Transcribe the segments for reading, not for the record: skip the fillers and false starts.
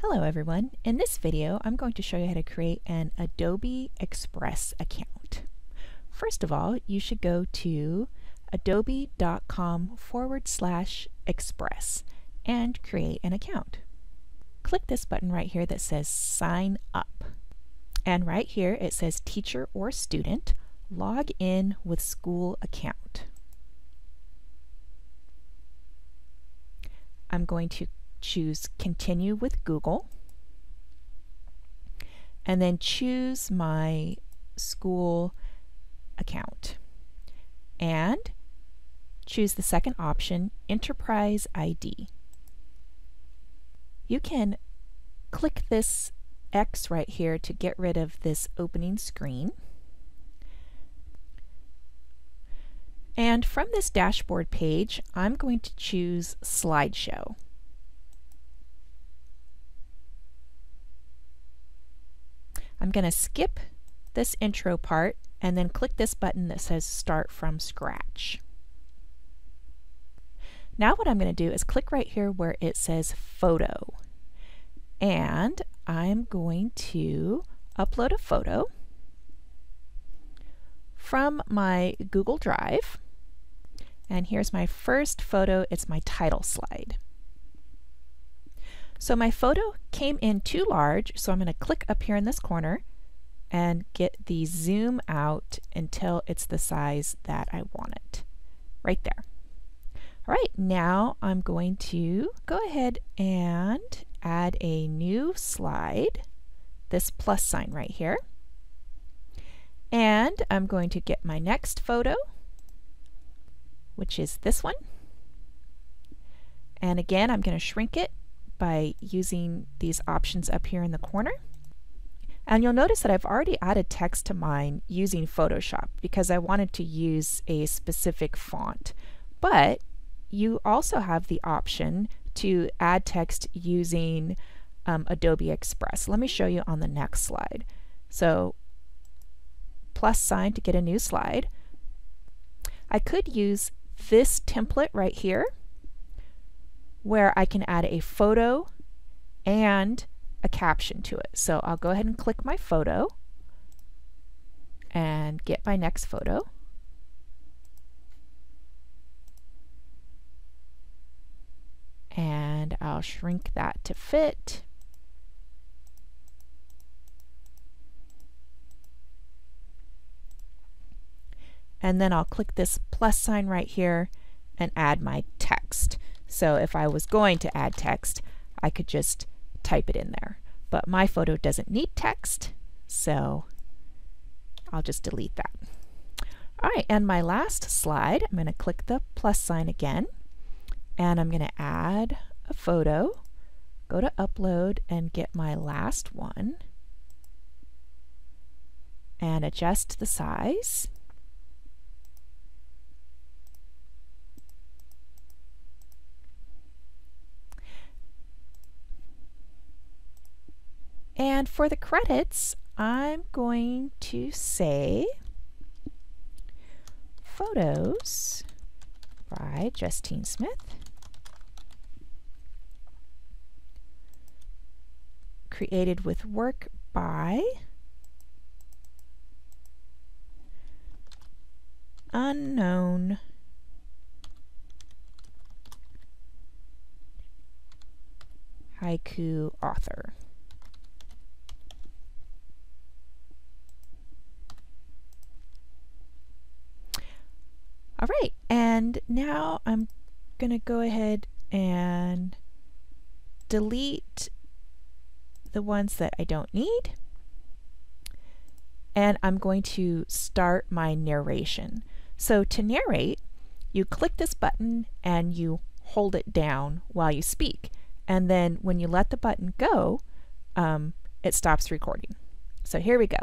Hello everyone. In this video I'm going to show you how to create an Adobe Express account. First of all, you should go to adobe.com/express and create an account. Click this button right here that says sign up, and right here it says teacher or student, log in with school account. I'm going to choose continue with Google and then choose my school account and choose the second option, Enterprise ID. You can click this X right here to get rid of this opening screen. And from this dashboard page, I'm going to choose slideshow. I'm going to skip this intro part and then click this button that says Start from Scratch. Now what I'm going to do is click right here where it says Photo, and I'm going to upload a photo from my Google Drive, and here's my first photo. It's my title slide. So my photo came in too large, so I'm going to click up here in this corner and get the zoom out until it's the size that I want it, right there. All right, now I'm going to go ahead and add a new slide, this plus sign right here, and I'm going to get my next photo, which is this one, and again I'm going to shrink it by using these options up here in the corner. And you'll notice that I've already added text to mine using Photoshop because I wanted to use a specific font. But you also have the option to add text using Adobe Express. Let me show you on the next slide. So plus sign to get a new slide. I could use this template right here, where I can add a photo and a caption to it. So I'll go ahead and click my photo and get my next photo. And I'll shrink that to fit. And then I'll click this plus sign right here and add my text. So if I was going to add text, I could just type it in there. But my photo doesn't need text, so I'll just delete that. All right, and my last slide, I'm going to click the plus sign again, and I'm going to add a photo, go to upload and get my last one, and adjust the size. And for the credits, I'm going to say photos by Justine Smith, created with work by unknown haiku author. All right, and now I'm going to go ahead and delete the ones that I don't need. And I'm going to start my narration. So to narrate, you click this button and you hold it down while you speak. And then when you let the button go, it stops recording. So here we go.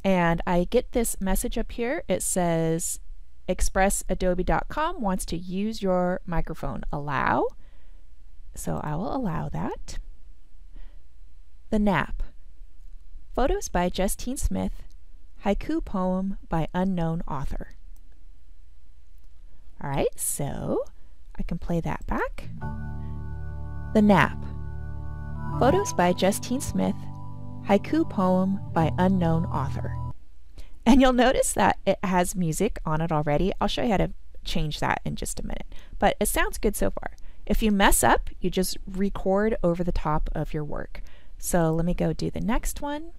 And I get this message up here. It says expressadobe.com wants to use your microphone. Allow. So I will allow that. The nap. Photos by Justine Smith. Haiku poem by unknown author. All right, so I can play that back. The Nap. Photos by Justine Smith. Haiku poem by unknown author. And you'll notice that it has music on it already. I'll show you how to change that in just a minute. But it sounds good so far. If you mess up, you just record over the top of your work. So let me go do the next one.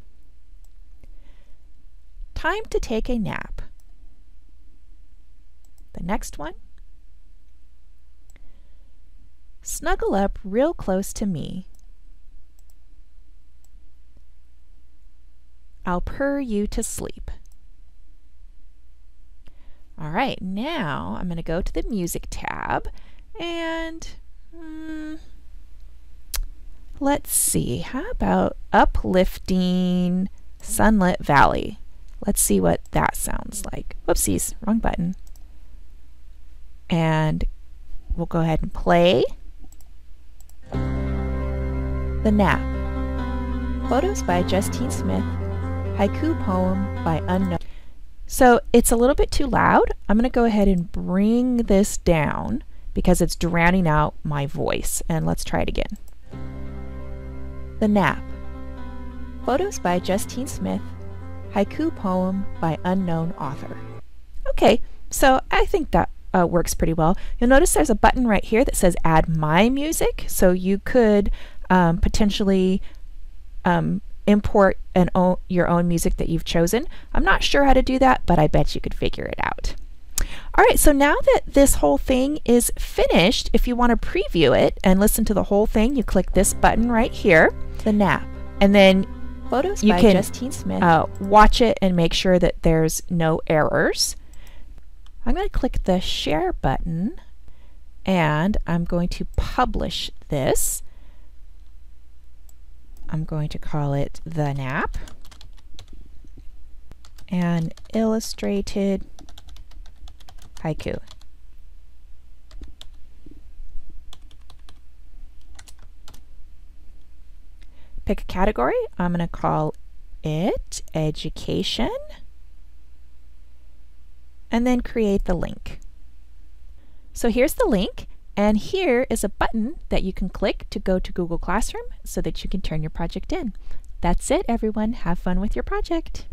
Time to take a nap. The next one. Snuggle up real close to me. I'll purr you to sleep. All right, now I'm going to go to the Music tab and let's see, how about Uplifting Sunlit Valley? Let's see what that sounds like. Whoopsies, wrong button. And we'll go ahead and play. The Nap. Photos by Justine Smith. Haiku poem by unknown. So it's a little bit too loud. I'm going to go ahead and bring this down because it's drowning out my voice. And let's try it again. The Nap. Photos by Justine Smith. Haiku poem by unknown author. Okay, so I think that works pretty well. You'll notice there's a button right here that says Add My Music. So you could potentially import your own music that you've chosen. I'm not sure how to do that, but I bet you could figure it out. All right, so now that this whole thing is finished, if you want to preview it and listen to the whole thing, you click this button right here, The Nap, and then Photos you by can Justine Smith. Watch it and make sure that there's no errors. I'm going to click the Share button, and I'm going to publish this. I'm going to call it The Nap and Illustrated Haiku. Pick a category. I'm going to call it Education and then create the link. So here's the link. And here is a button that you can click to go to Google Classroom so that you can turn your project in. That's it, everyone. Have fun with your project.